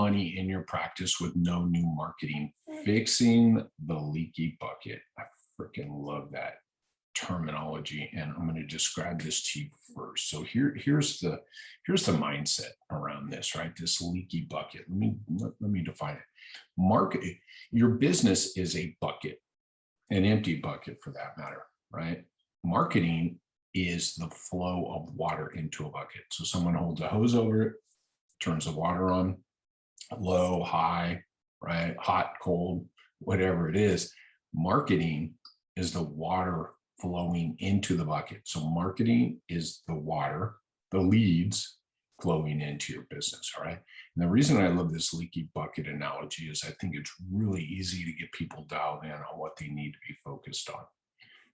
money in your practice with no new marketing. Fixing the leaky bucket. I freaking love that terminology, and I'm going to describe this to you first. So here's the mindset around this, right? This leaky bucket. Let me define it. Market, your business is a bucket, an empty bucket for that matter, right? Marketing is the flow of water into a bucket. So someone holds a hose over it, turns the water on, low, high, right? Hot, cold, whatever it is. Marketing is the water flowing into the bucket. So marketing is the water, the leads flowing into your business, all right? And the reason I love this leaky bucket analogy is I think it's really easy to get people dialed in on what they need to be focused on.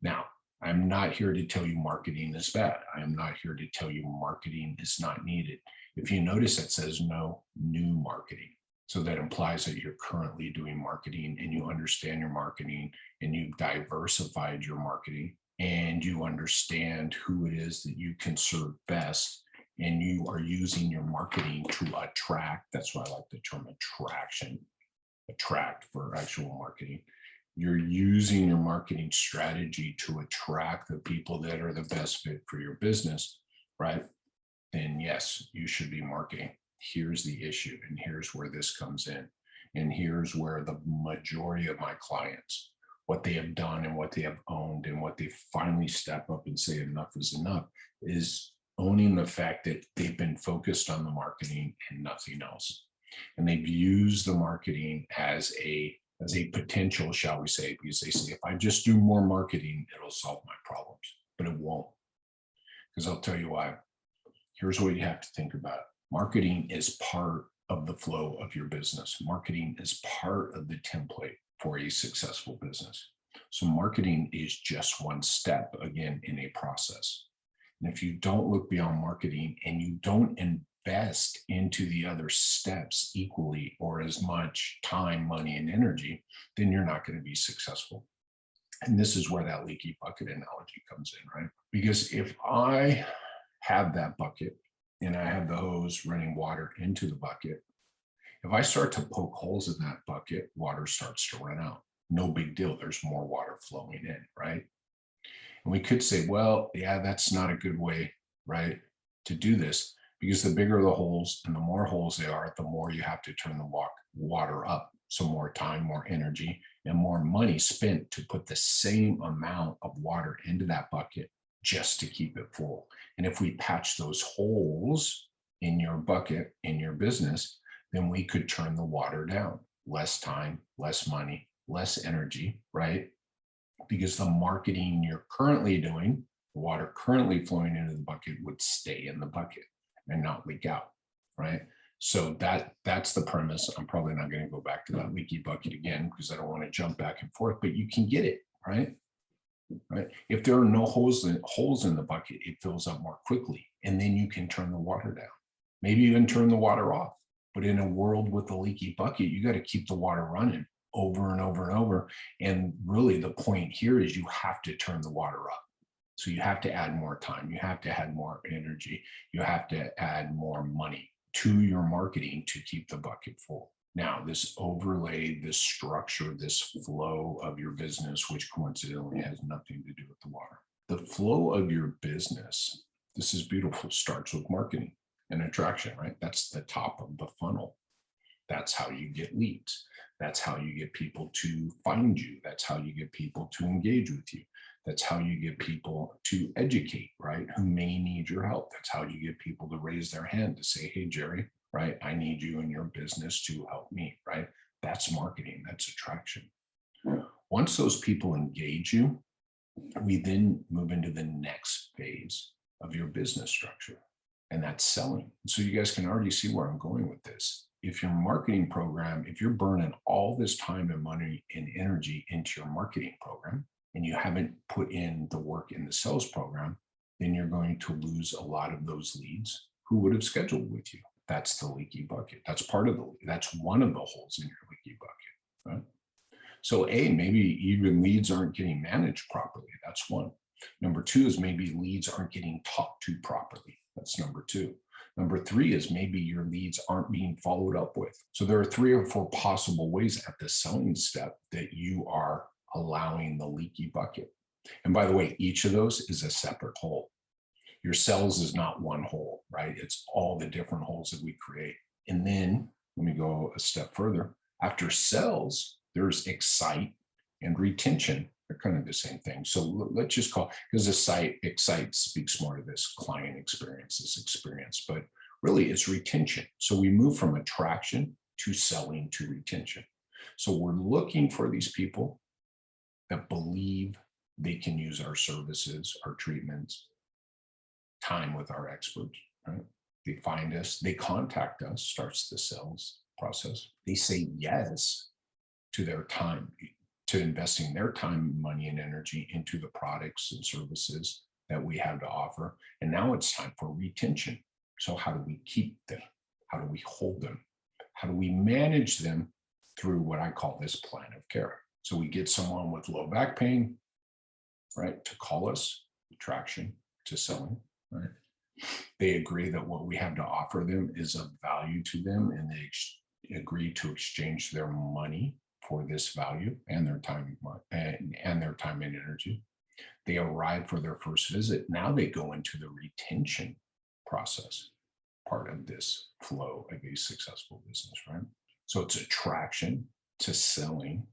Now, I'm not here to tell you marketing is bad. I am not here to tell you marketing is not needed. If you notice, it says no new marketing. So that implies that you're currently doing marketing and you understand your marketing and you've diversified your marketing and you understand who it is that you can serve best, and you are using your marketing to attract. That's why I like the term attraction, attract for actual marketing. You're using your marketing strategy to attract the people that are the best fit for your business, right? Then yes, you should be marketing. Here's the issue, and here's where this comes in. And here's where the majority of my clients, what they have done and what they have owned and what they finally step up and say enough is enough, is owning the fact that they've been focused on the marketing and nothing else. And they've used the marketing as a potential, shall we say, because they say, if I just do more marketing, it'll solve my problems, but it won't. Because I'll tell you why. Here's what you have to think about. Marketing is part of the flow of your business. Marketing is part of the template for a successful business. So marketing is just one step, again, in a process. And if you don't look beyond marketing and you don't invest into the other steps equally or as much time, money, and energy, then you're not going to be successful. And this is where that leaky bucket analogy comes in, right? Because if I have that bucket and I have the hose running water into the bucket, if I start to poke holes in that bucket, water starts to run out. No big deal. There's more water flowing in, right? And we could say, well, yeah, that's not a good way, right, to do this, because the bigger the holes and the more holes they are, the more you have to turn the water up. So more time, more energy, and more money spent to put the same amount of water into that bucket just to keep it full. And if we patch those holes in your bucket, in your business, then we could turn the water down. Less time, less money, less energy, right? Because the marketing you're currently doing, the water currently flowing into the bucket would stay in the bucket and not leak out, right? So that's the premise. I'm probably not going to go back to that leaky bucket again because I don't want to jump back and forth, but you can get it, right? Right? If there are no holes in the bucket, it fills up more quickly, and then you can turn the water down. Maybe even turn the water off. But in a world with a leaky bucket, you got to keep the water running over and over and over. And really the point here is you have to turn the water up. So you have to add more time. You have to add more energy. You have to add more money to your marketing to keep the bucket full. Now, this overlay, this structure, this flow of your business, which coincidentally has nothing to do with the water. The flow of your business, this is beautiful, starts with marketing and attraction, right? That's the top of the funnel. That's how you get leads. That's how you get people to find you. That's how you get people to engage with you. That's how you get people to educate, right? Who may need your help. That's how you get people to raise their hand to say, hey, Jerry, right? I need you in your business to help me, right? That's marketing, that's attraction. Once those people engage you, we then move into the next phase of your business structure, and that's selling. So you guys can already see where I'm going with this. If your marketing program, if you're burning all this time and money and energy into your marketing program, and you haven't put in the work in the sales program, then you're going to lose a lot of those leads who would have scheduled with you. That's the leaky bucket. That's one of the holes in your leaky bucket, right? So maybe even leads aren't getting managed properly. That's one. Number two is maybe leads aren't getting talked to properly. That's number two. Number three is maybe your leads aren't being followed up with. So there are 3 or 4 possible ways at the selling step that you are allowing the leaky bucket. And by the way, each of those is a separate hole. Your cells is not one hole, right? It's all the different holes that we create. And then let me go a step further. After cells, there's excite and retention. They're kind of the same thing. So let's just call, because excite speaks more to this client experience, this experience, but really it's retention. So we move from attraction to selling to retention. So we're looking for these people that believe they can use our services, our treatments, time with our experts, right? They find us, they contact us, starts the sales process. They say yes to their time, to investing their time, money, and energy into the products and services that we have to offer. And now it's time for retention. So how do we keep them? How do we hold them? How do we manage them through what I call this plan of care? So we get someone with low back pain, right, to call us, attraction to selling, right? They agree that what we have to offer them is of value to them, and they agree to exchange their money for this value and their time and their time and energy. They arrive for their first visit. Now they go into the retention process, part of this flow of a successful business, right? So it's attraction to selling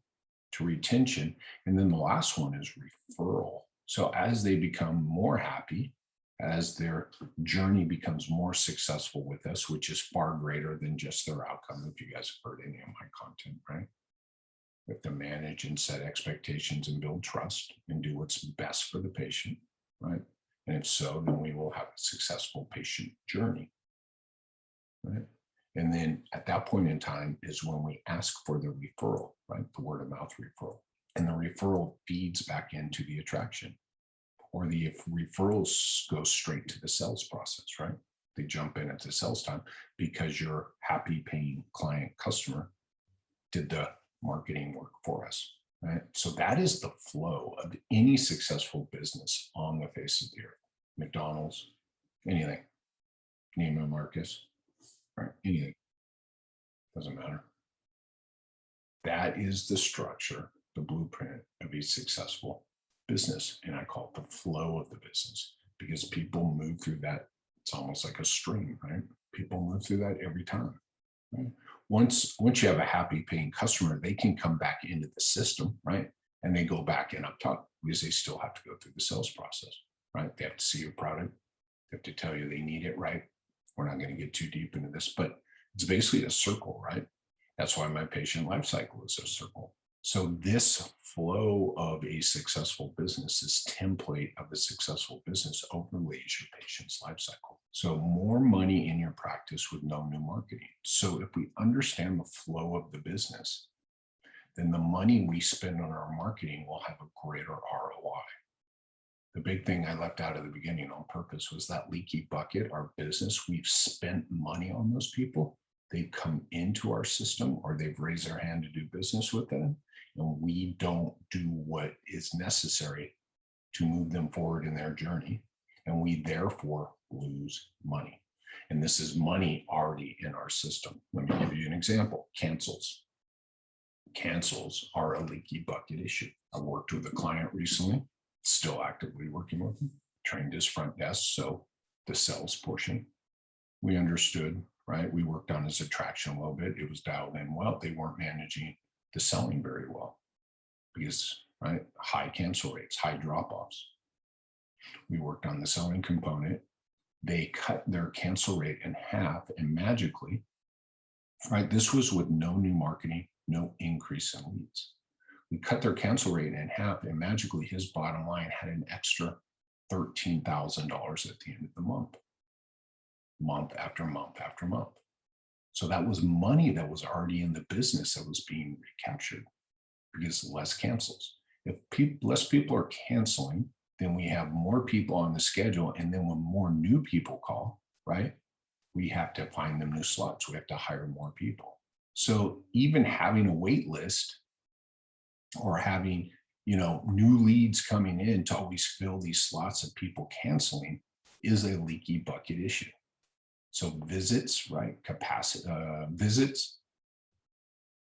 to retention. And then the last one is referral. So as they become more happy, as their journey becomes more successful with us, which is far greater than just their outcome, if you guys have heard any of my content, right? We have to manage and set expectations and build trust and do what's best for the patient, right? And if so, then we will have a successful patient journey, right? And then at that point in time is when we ask for the referral, right? The word of mouth referral. And the referral feeds back into the attraction, or the referrals go straight to the sales process, right? They jump in at the sales time because your happy paying client customer did the marketing work for us, right? So that is the flow of any successful business on the face of the earth. McDonald's, anything, Neiman Marcus, right? Anything, doesn't matter. That is the structure, the blueprint of a successful business. And I call it the flow of the business, because people move through that. It's almost like a stream, right? People move through that every time. Right? Once you have a happy paying customer, they can come back into the system, right? And they go back in up top because they still have to go through the sales process, right? They have to see your product. They have to tell you they need it, right? We're not going to get too deep into this, but it's basically a circle, right? That's why my patient life cycle is a circle. So this flow of a successful business, this template of a successful business overlays your patient's life cycle. So more money in your practice with no new marketing. So if we understand the flow of the business, then the money we spend on our marketing will have a greater ROI. The big thing I left out at the beginning on purpose was that leaky bucket, our business. We've spent money on those people. They've come into our system, or they've raised their hand to do business with them, and we don't do what is necessary to move them forward in their journey, and we therefore lose money. And this is money already in our system. Let me give you an example. Cancels. Cancels are a leaky bucket issue. I worked with a client recently, still actively working with him, trained his front desk. So the sales portion, we understood, right? We worked on his attraction a little bit. It was dialed in well. They weren't managing the selling very well because, right, high cancel rates, high drop-offs. We worked on the selling component. They cut their cancel rate in half, and magically, right, this was with no new marketing, no increase in leads. We cut their cancel rate in half, and magically his bottom line had an extra $13,000 at the end of the month after month after month. So that was money that was already in the business that was being recaptured because less cancels. If less people are canceling, then we have more people on the schedule. And then when more new people call, right, we have to find them new slots. We have to hire more people. So even having a wait list or having, new leads coming in to always fill these slots of people canceling is a leaky bucket issue. So visits, right? Capacity, visits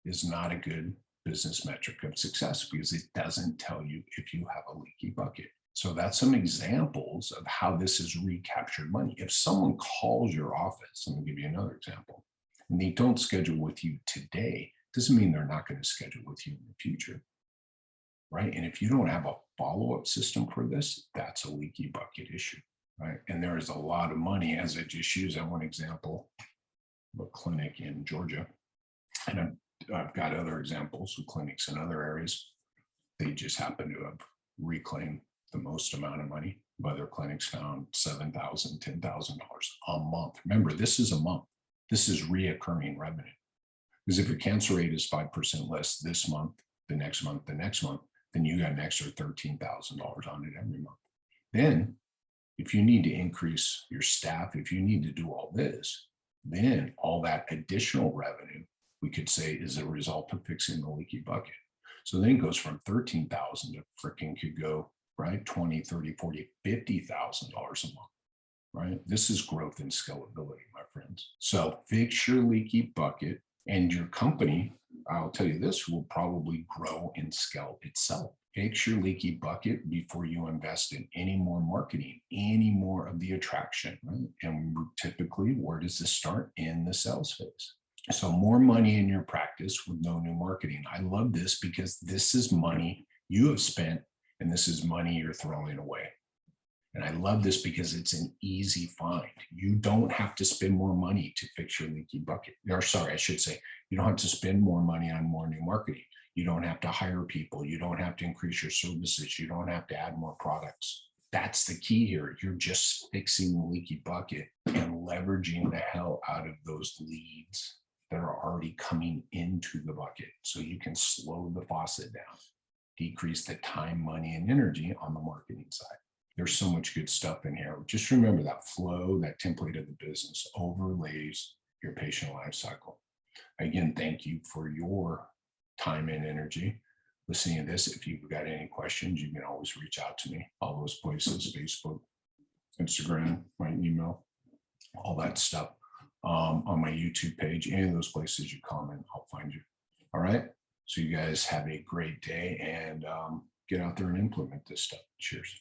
is not a good business metric of success because it doesn't tell you if you have a leaky bucket. So that's some examples of how this is recaptured money. If someone calls your office, I'm going to give you another example, and they don't schedule with you today, doesn't mean they're not going to schedule with you in the future, right? And if you don't have a follow-up system for this, that's a leaky bucket issue, right? And there is a lot of money, as I just used that one example of a clinic in Georgia, and I've got other examples of clinics in other areas. They just happen to have reclaimed the most amount of money. Other clinics found $7,000, $10,000 a month. Remember, this is a month. This is reoccurring revenue. Because if your cancel rate is 5% less this month, the next month, then you got an extra $13,000 on it every month. Then, if you need to increase your staff, if you need to do all this, then all that additional revenue, we could say, is a result of fixing the leaky bucket. So then it goes from 13,000 to freaking could go, right? 20, 30, 40, $50,000 a month, right? This is growth and scalability, my friends. So fix your leaky bucket, and your company, I'll tell you this, will probably grow and scale itself. Fix your leaky bucket before you invest in any more marketing, any more of the attraction, right? And typically, where does this start? In the sales phase. So more money in your practice with no new marketing. I love this because this is money you have spent, and this is money you're throwing away. And I love this because it's an easy find. You don't have to spend more money to fix your leaky bucket. Or sorry, I should say, you don't have to spend more money on more new marketing. You don't have to hire people. You don't have to increase your services. You don't have to add more products. That's the key here. You're just fixing the leaky bucket and leveraging the hell out of those leads that are already coming into the bucket. So you can slow the faucet down, decrease the time, money, and energy on the marketing side. There's so much good stuff in here. Just remember that flow, that template of the business overlays your patient life cycle. Again, thank you for your time and energy listening to this. If you've got any questions, you can always reach out to me. All those places, Facebook, Instagram, my email, all that stuff. On my YouTube page, any of those places you comment, I'll find you. All right. So you guys have a great day, and get out there and implement this stuff. Cheers.